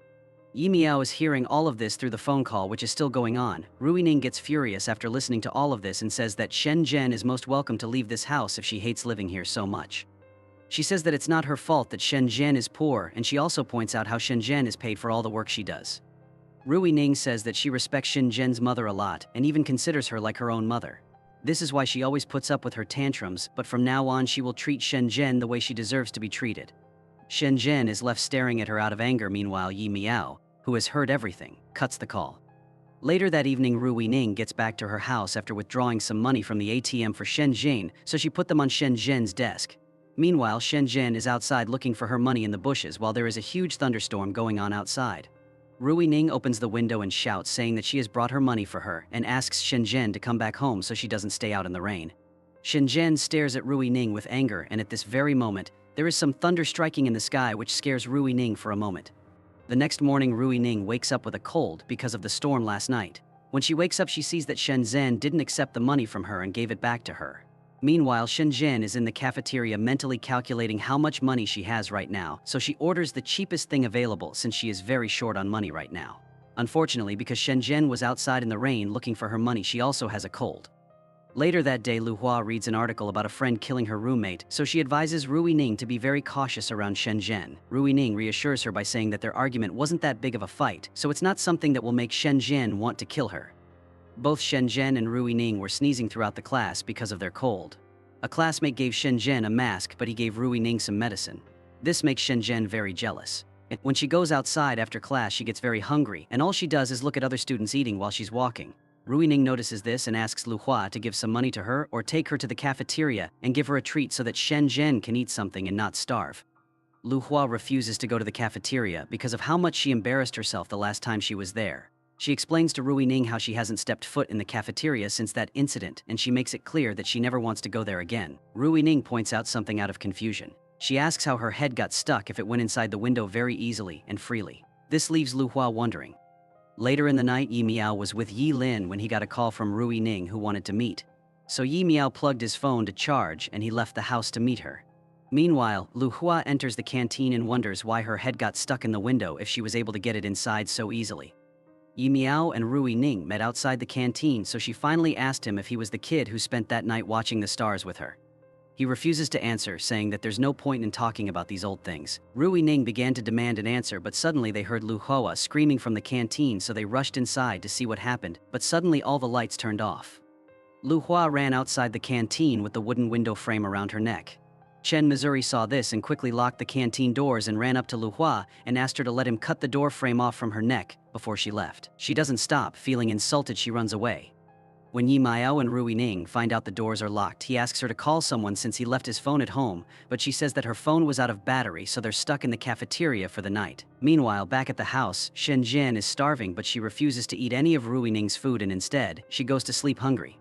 Ye Miao is hearing all of this through the phone call, which is still going on. Rui Ning gets furious after listening to all of this and says that Shen Zhen is most welcome to leave this house if she hates living here so much. She says that it's not her fault that Shen Zhen is poor, and she also points out how Shen Zhen is paid for all the work she does. Rui Ning says that she respects Shenzhen's mother a lot and even considers her like her own mother. This is why she always puts up with her tantrums, but from now on she will treat Shenzhen the way she deserves to be treated. Shenzhen is left staring at her out of anger. Meanwhile, Ye Miao, who has heard everything, cuts the call. Later that evening, Rui Ning gets back to her house after withdrawing some money from the ATM for Shenzhen, so she put them on Shenzhen's desk. Meanwhile, Shenzhen is outside looking for her money in the bushes while there is a huge thunderstorm going on outside. Rui Ning opens the window and shouts, saying that she has brought her money for her and asks Shenzhen to come back home so she doesn't stay out in the rain. Shenzhen stares at Rui Ning with anger, and at this very moment, there is some thunder striking in the sky which scares Rui Ning for a moment. The next morning, Rui Ning wakes up with a cold because of the storm last night. When she wakes up, she sees that Shenzhen didn't accept the money from her and gave it back to her. Meanwhile, Shenzhen is in the cafeteria mentally calculating how much money she has right now, so she orders the cheapest thing available since she is very short on money right now. Unfortunately, because Shenzhen was outside in the rain looking for her money, she also has a cold. Later that day, Lu Hua reads an article about a friend killing her roommate, so she advises Rui Ning to be very cautious around Shenzhen. Rui Ning reassures her by saying that their argument wasn't that big of a fight, so it's not something that will make Shenzhen want to kill her. Both Shenzhen and Rui Ning were sneezing throughout the class because of their cold. A classmate gave Shenzhen a mask, but he gave Rui Ning some medicine. This makes Shenzhen very jealous. When she goes outside after class, she gets very hungry, and all she does is look at other students eating while she's walking. Rui Ning notices this and asks Lu Hua to give some money to her or take her to the cafeteria and give her a treat so that Shenzhen can eat something and not starve. Lu Hua refuses to go to the cafeteria because of how much she embarrassed herself the last time she was there. She explains to Rui Ning how she hasn't stepped foot in the cafeteria since that incident, and she makes it clear that she never wants to go there again. Rui Ning points out something out of confusion. She asks how her head got stuck if it went inside the window very easily and freely. This leaves Lu Hua wondering. Later in the night, Ye Miao was with Yi Lin when he got a call from Rui Ning who wanted to meet. So Ye Miao plugged his phone to charge and he left the house to meet her. Meanwhile, Lu Hua enters the canteen and wonders why her head got stuck in the window if she was able to get it inside so easily. Ye Miao and Rui Ning met outside the canteen, so she finally asked him if he was the kid who spent that night watching the stars with her. He refuses to answer, saying that there's no point in talking about these old things. Rui Ning began to demand an answer, but suddenly they heard Lu Hua screaming from the canteen, so they rushed inside to see what happened, but suddenly all the lights turned off. Lu Hua ran outside the canteen with the wooden window frame around her neck. Chen Missouri saw this and quickly locked the canteen doors and ran up to Lu Hua and asked her to let him cut the door frame off from her neck before she left. She doesn't stop. Feeling insulted, she runs away. When Ye Miao and Rui Ning find out the doors are locked, he asks her to call someone since he left his phone at home, but she says that her phone was out of battery, so they're stuck in the cafeteria for the night. Meanwhile, back at the house, Shenzhen is starving, but she refuses to eat any of Rui Ning's food and instead, she goes to sleep hungry.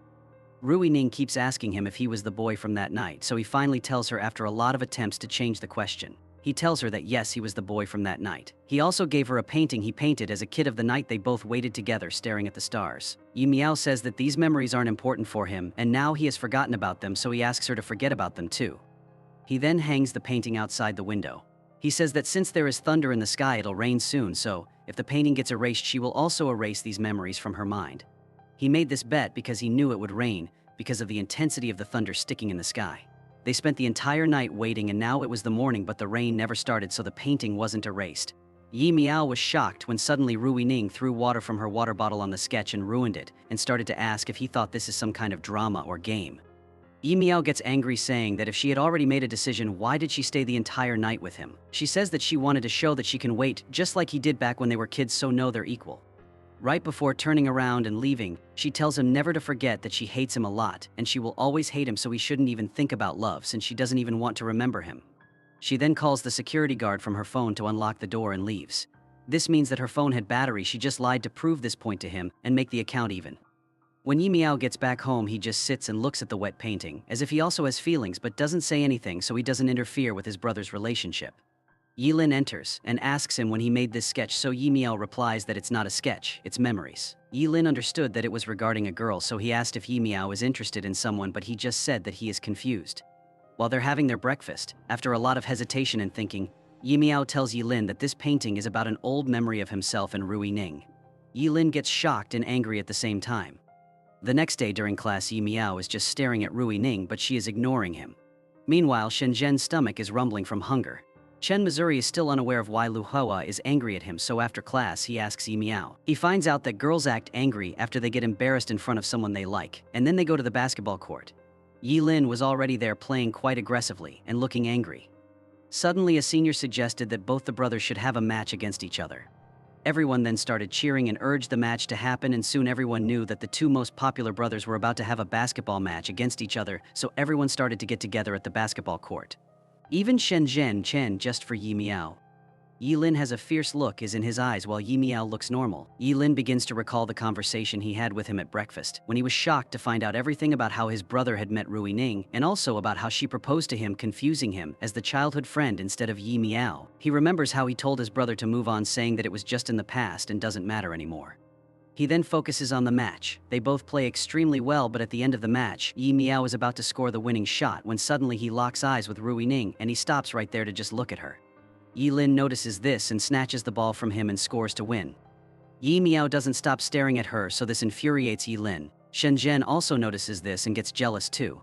Rui Ning keeps asking him if he was the boy from that night, so he finally tells her after a lot of attempts to change the question. He tells her that yes, he was the boy from that night. He also gave her a painting he painted as a kid of the night they both waited together staring at the stars. Ye Miao says that these memories aren't important for him, and now he has forgotten about them, so he asks her to forget about them too. He then hangs the painting outside the window. He says that since there is thunder in the sky, it'll rain soon, so if the painting gets erased, she will also erase these memories from her mind. He made this bet because he knew it would rain, because of the intensity of the thunder sticking in the sky. They spent the entire night waiting, and now it was the morning, but the rain never started, so the painting wasn't erased. Ye Miao was shocked when suddenly Rui Ning threw water from her water bottle on the sketch and ruined it, and started to ask if he thought this is some kind of drama or game. Ye Miao gets angry, saying that if she had already made a decision, why did she stay the entire night with him? She says that she wanted to show that she can wait, just like he did back when they were kids, so no, they're equal. Right before turning around and leaving, she tells him never to forget that she hates him a lot, and she will always hate him, so he shouldn't even think about love since she doesn't even want to remember him. She then calls the security guard from her phone to unlock the door and leaves. This means that her phone had battery. She just lied to prove this point to him and make the account even. When Ye Miao gets back home, he just sits and looks at the wet painting, as if he also has feelings but doesn't say anything, so he doesn't interfere with his brother's relationship. Yi Lin enters and asks him when he made this sketch, so Ye Miao replies that it's not a sketch, it's memories. Yi Lin understood that it was regarding a girl, so he asked if Ye Miao is interested in someone, but he just said that he is confused. While they're having their breakfast, after a lot of hesitation and thinking, Ye Miao tells Yi Lin that this painting is about an old memory of himself and Rui Ning. Yi Lin gets shocked and angry at the same time. The next day during class, Ye Miao is just staring at Rui Ning, but she is ignoring him. Meanwhile, Shenzhen's stomach is rumbling from hunger. Chen Missouri is still unaware of why Lu Hua is angry at him, so after class he asks Ye Miao. He finds out that girls act angry after they get embarrassed in front of someone they like, and then they go to the basketball court. Yi Lin was already there playing quite aggressively and looking angry. Suddenly a senior suggested that both the brothers should have a match against each other. Everyone then started cheering and urged the match to happen, and soon everyone knew that the two most popular brothers were about to have a basketball match against each other, so everyone started to get together at the basketball court. Even Shen Chen just for Ye Miao. Yi Lin has a fierce look in his eyes while Ye Miao looks normal. Yi Lin begins to recall the conversation he had with him at breakfast, when he was shocked to find out everything about how his brother had met Rui Ning, and also about how she proposed to him, confusing him as the childhood friend instead of Ye Miao. He remembers how he told his brother to move on, saying that it was just in the past and doesn't matter anymore. He then focuses on the match. They both play extremely well, but at the end of the match, Ye Miao is about to score the winning shot when suddenly he locks eyes with Rui Ning and he stops right there to just look at her. Yi Lin notices this and snatches the ball from him and scores to win. Ye Miao doesn't stop staring at her, so this infuriates Yi Lin. Shen Zhen also notices this and gets jealous too.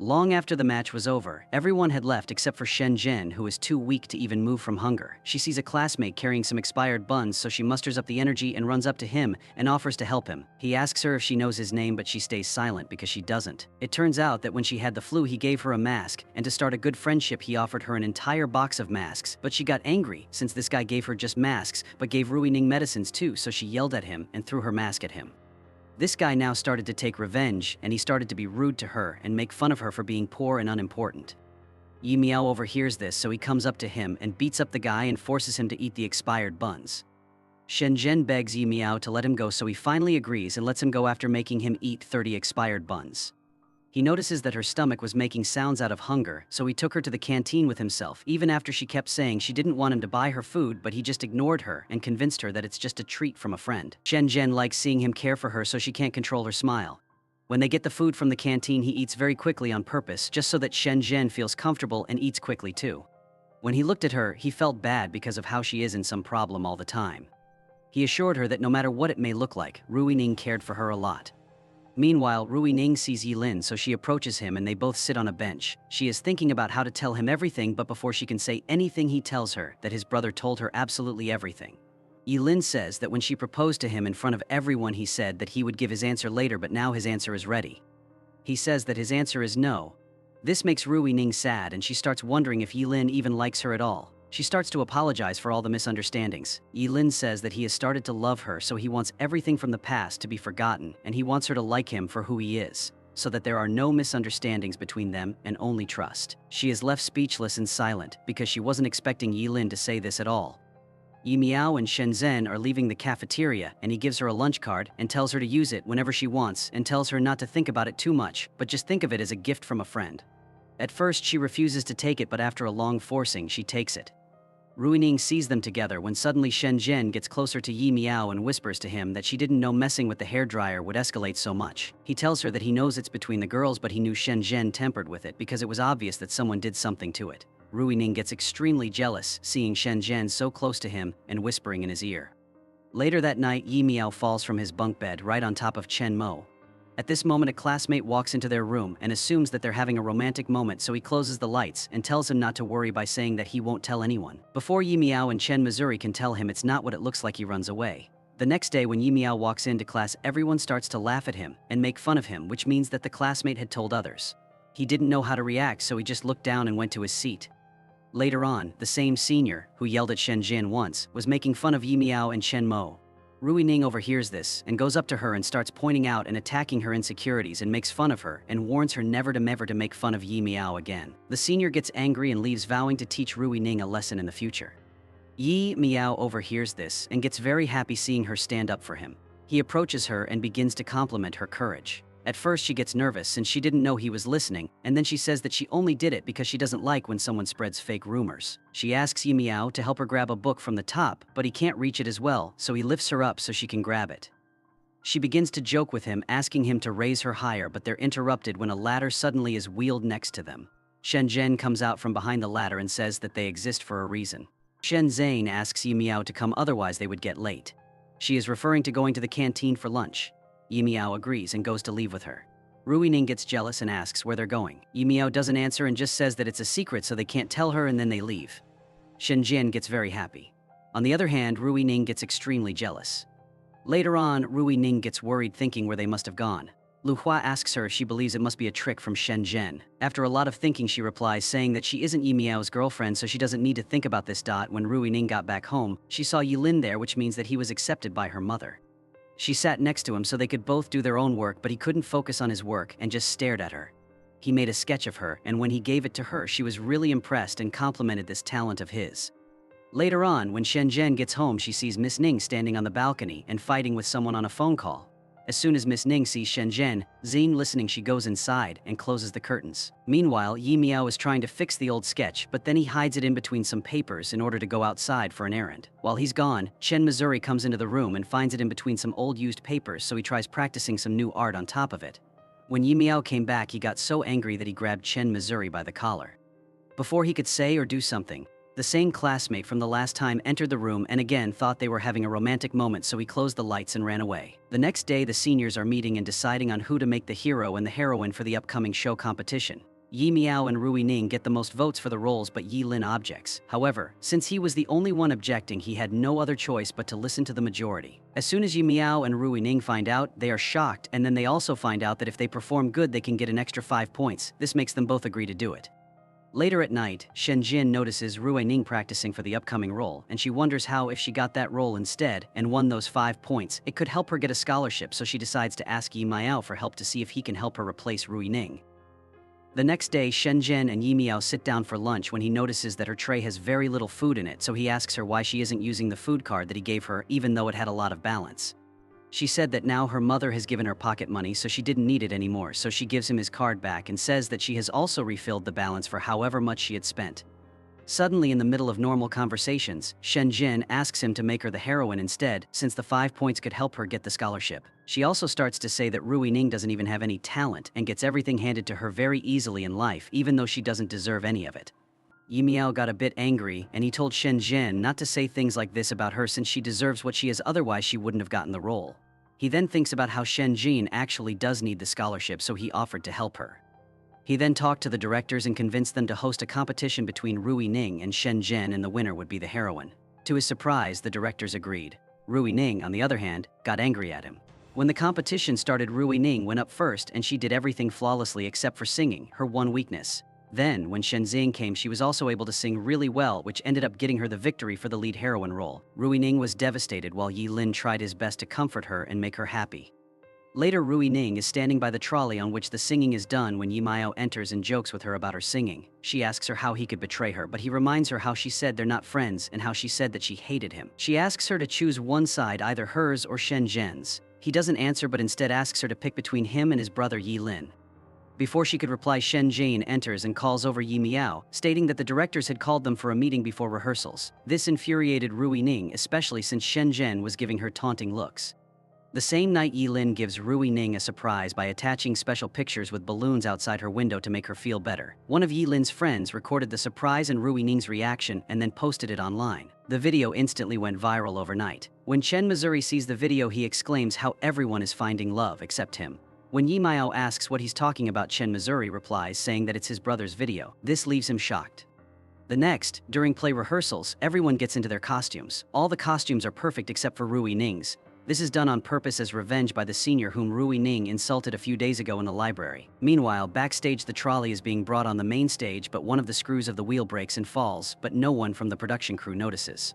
Long after the match was over, everyone had left except for Shen Zhen, who is too weak to even move from hunger. She sees a classmate carrying some expired buns, so she musters up the energy and runs up to him and offers to help him. He asks her if she knows his name, but she stays silent because she doesn't. It turns out that when she had the flu, he gave her a mask, and to start a good friendship he offered her an entire box of masks, but she got angry since this guy gave her just masks but gave Rui Ning medicines too, so she yelled at him and threw her mask at him. This guy now started to take revenge, and he started to be rude to her and make fun of her for being poor and unimportant. Ye Miao overhears this, so he comes up to him and beats up the guy and forces him to eat the expired buns. Shen Zhen begs Ye Miao to let him go, so he finally agrees and lets him go after making him eat 30 expired buns. He notices that her stomach was making sounds out of hunger, so he took her to the canteen with himself, even after she kept saying she didn't want him to buy her food, but he just ignored her and convinced her that it's just a treat from a friend. Shen Zhen likes seeing him care for her, so she can't control her smile. When they get the food from the canteen, he eats very quickly on purpose, just so that Shen Zhen feels comfortable and eats quickly too. When he looked at her, he felt bad because of how she is in some problem all the time. He assured her that no matter what it may look like, Rui Ning cared for her a lot. Meanwhile, Rui Ning sees Yi Lin, so she approaches him and they both sit on a bench. She is thinking about how to tell him everything, but before she can say anything, he tells her that his brother told her absolutely everything. Yi Lin says that when she proposed to him in front of everyone, he said that he would give his answer later, but now his answer is ready. He says that his answer is no. This makes Rui Ning sad, and she starts wondering if Yi Lin even likes her at all. She starts to apologize for all the misunderstandings. Yi Lin says that he has started to love her, so he wants everything from the past to be forgotten, and he wants her to like him for who he is, so that there are no misunderstandings between them and only trust. She is left speechless and silent because she wasn't expecting Yi Lin to say this at all. Ye Miao and Shen Zhen are leaving the cafeteria, and he gives her a lunch card and tells her to use it whenever she wants, and tells her not to think about it too much, but just think of it as a gift from a friend. At first she refuses to take it, but after a long forcing she takes it. Rui Ning sees them together when suddenly Shen Zhen gets closer to Ye Miao and whispers to him that she didn't know messing with the hairdryer would escalate so much. He tells her that he knows it's between the girls, but he knew Shen Zhen tempered with it because it was obvious that someone did something to it. Rui Ning gets extremely jealous seeing Shen Zhen so close to him and whispering in his ear. Later that night, Ye Miao falls from his bunk bed right on top of Chen Mo. At this moment, a classmate walks into their room and assumes that they're having a romantic moment, so he closes the lights and tells him not to worry by saying that he won't tell anyone. Before Ye Miao and Chen Missouri can tell him it's not what it looks like, he runs away. The next day when Ye Miao walks into class, everyone starts to laugh at him and make fun of him, which means that the classmate had told others. He didn't know how to react, so he just looked down and went to his seat. Later on, the same senior, who yelled at Shen Zhen once, was making fun of Ye Miao and Chen Mo. Rui Ning overhears this and goes up to her and starts pointing out and attacking her insecurities and makes fun of her and warns her never to make fun of Ye Miao again. The senior gets angry and leaves, vowing to teach Rui Ning a lesson in the future. Ye Miao overhears this and gets very happy seeing her stand up for him. He approaches her and begins to compliment her courage. At first she gets nervous since she didn't know he was listening, and then she says that she only did it because she doesn't like when someone spreads fake rumors. She asks Ye Miao to help her grab a book from the top, but he can't reach it as well, so he lifts her up so she can grab it. She begins to joke with him, asking him to raise her higher, but they're interrupted when a ladder suddenly is wheeled next to them. Shen Zhen comes out from behind the ladder and says that they exist for a reason. Shen Zhen asks Ye Miao to come, otherwise they would get late. She is referring to going to the canteen for lunch. Ye Miao agrees and goes to leave with her. Rui Ning gets jealous and asks where they're going. Ye Miao doesn't answer and just says that it's a secret so they can't tell her, and then they leave. Shen Jian gets very happy. On the other hand, Rui Ning gets extremely jealous. Later on, Rui Ning gets worried thinking where they must have gone. Lu Hua asks her if she believes it must be a trick from Shen Jian. After a lot of thinking, she replies saying that she isn't Ye Miao's girlfriend, so she doesn't need to think about this. When Rui Ning got back home, she saw Yi Lin there, which means that he was accepted by her mother. She sat next to him so they could both do their own work, but he couldn't focus on his work and just stared at her. He made a sketch of her, and when he gave it to her, she was really impressed and complimented this talent of his. Later on, when Shen Jian gets home, she sees Miss Ning standing on the balcony and fighting with someone on a phone call. As soon as Miss Ning sees Shen Jian, listening, she goes inside and closes the curtains. Meanwhile, Ye Miao is trying to fix the old sketch, but then he hides it in between some papers in order to go outside for an errand. While he's gone, Chen Missouri comes into the room and finds it in between some old used papers, so he tries practicing some new art on top of it. When Ye Miao came back, he got so angry that he grabbed Chen Missouri by the collar. Before he could say or do something, the same classmate from the last time entered the room and again thought they were having a romantic moment, so he closed the lights and ran away. The next day, the seniors are meeting and deciding on who to make the hero and the heroine for the upcoming show competition. Ye Miao and Rui Ning get the most votes for the roles, but Yi Lin objects. However, since he was the only one objecting, he had no other choice but to listen to the majority. As soon as Ye Miao and Rui Ning find out, they are shocked, and then they also find out that if they perform good, they can get an extra 5 points. This makes them both agree to do it. Later at night, Shen Jian notices Rui Ning practicing for the upcoming role, and she wonders how, if she got that role instead and won those 5 points, it could help her get a scholarship, so she decides to ask Ye Miao for help to see if he can help her replace Rui Ning. The next day, Shen Jian and Ye Miao sit down for lunch when he notices that her tray has very little food in it, so he asks her why she isn't using the food card that he gave her, even though it had a lot of balance. She said that now her mother has given her pocket money, so she didn't need it anymore, so she gives him his card back and says that she has also refilled the balance for however much she had spent. Suddenly, in the middle of normal conversations, Shen Jian asks him to make her the heroine instead, since the 5 points could help her get the scholarship. She also starts to say that Rui Ning doesn't even have any talent and gets everything handed to her very easily in life, even though she doesn't deserve any of it. Ye Miao got a bit angry, and he told Shen Jian not to say things like this about her since she deserves what she is, otherwise she wouldn't have gotten the role. He then thinks about how Shen Jian actually does need the scholarship, so he offered to help her. He then talked to the directors and convinced them to host a competition between Rui Ning and Shen Jian, and the winner would be the heroine. To his surprise, the directors agreed. Rui Ning, on the other hand, got angry at him. When the competition started, Rui Ning went up first, and she did everything flawlessly except for singing, her one weakness. Then, when Shen Jian came, she was also able to sing really well, which ended up getting her the victory for the lead heroine role. Rui Ning was devastated while Yi Lin tried his best to comfort her and make her happy. Later, Rui Ning is standing by the trolley on which the singing is done when Ye Miao enters and jokes with her about her singing. She asks her how he could betray her, but he reminds her how she said they're not friends and how she said that she hated him. She asks her to choose one side, either hers or Shen Jian's. He doesn't answer, but instead asks her to pick between him and his brother Yi Lin. Before she could reply, Shen Jian enters and calls over Ye Miao, stating that the directors had called them for a meeting before rehearsals. This infuriated Rui Ning, especially since Shen Jian was giving her taunting looks. The same night, Yi Lin gives Rui Ning a surprise by attaching special pictures with balloons outside her window to make her feel better. One of Yi Lin's friends recorded the surprise and Rui Ning's reaction and then posted it online. The video instantly went viral overnight. When Chen Missouri sees the video, he exclaims how everyone is finding love except him. When Ye Miao asks what he's talking about, Chen Missouri replies saying that it's his brother's video. This leaves him shocked. The next, during play rehearsals, everyone gets into their costumes. All the costumes are perfect except for Rui Ning's. This is done on purpose as revenge by the senior whom Rui Ning insulted a few days ago in the library. Meanwhile, backstage, the trolley is being brought on the main stage, but one of the screws of the wheel breaks and falls, but no one from the production crew notices.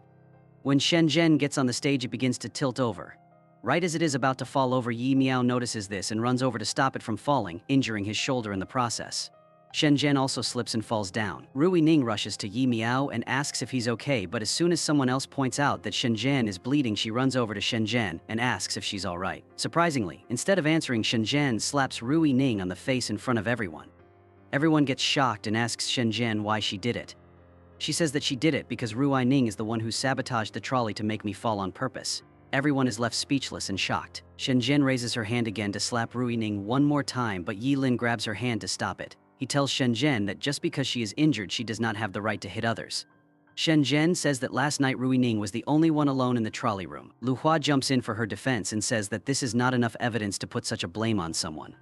When Shen Jian gets on the stage, it begins to tilt over. Right as it is about to fall over, Ye Miao notices this and runs over to stop it from falling, injuring his shoulder in the process. Shen Jian also slips and falls down. Rui Ning rushes to Ye Miao and asks if he's okay, but as soon as someone else points out that Shen Jian is bleeding, she runs over to Shen Jian and asks if she's alright. Surprisingly, instead of answering, Shen Jian slaps Rui Ning on the face in front of everyone. Everyone gets shocked and asks Shen Jian why she did it. She says that she did it because Rui Ning is the one who sabotaged the trolley to make me fall on purpose. Everyone is left speechless and shocked. Shen Jian raises her hand again to slap Rui Ning one more time, but Yi Lin grabs her hand to stop it. He tells Shen Jian that just because she is injured, she does not have the right to hit others. Shen Jian says that last night Rui Ning was the only one alone in the trolley room. Lu Hua jumps in for her defense and says that this is not enough evidence to put such a blame on someone.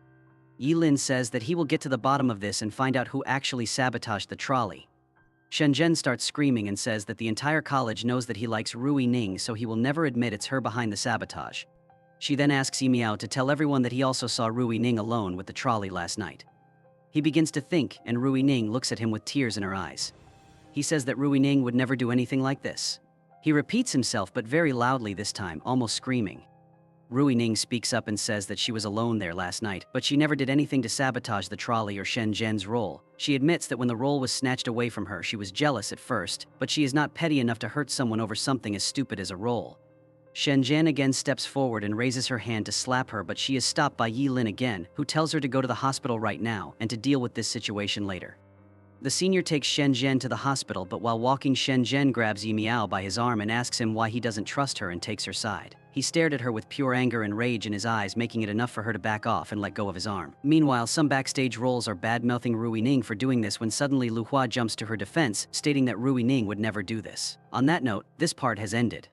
Yi Lin says that he will get to the bottom of this and find out who actually sabotaged the trolley. Shenzhen starts screaming and says that the entire college knows that he likes Rui Ning, so he will never admit it's her behind the sabotage. She then asks Ye Miao to tell everyone that he also saw Rui Ning alone with the trolley last night. He begins to think, and Rui Ning looks at him with tears in her eyes. He says that Rui Ning would never do anything like this. He repeats himself, but very loudly this time, almost screaming. Rui Ning speaks up and says that she was alone there last night, but she never did anything to sabotage the trolley or Shenzhen's roll. She admits that when the roll was snatched away from her, she was jealous at first, but she is not petty enough to hurt someone over something as stupid as a roll. Shenzhen again steps forward and raises her hand to slap her, but she is stopped by Yi Lin again, who tells her to go to the hospital right now and to deal with this situation later. The senior takes Shenzhen to the hospital, but while walking, Shenzhen grabs Ye Miao by his arm and asks him why he doesn't trust her and takes her side. He stared at her with pure anger and rage in his eyes, making it enough for her to back off and let go of his arm. Meanwhile, some backstage roles are bad-mouthing Rui Ning for doing this when suddenly Lu Hua jumps to her defense, stating that Rui Ning would never do this. On that note, this part has ended.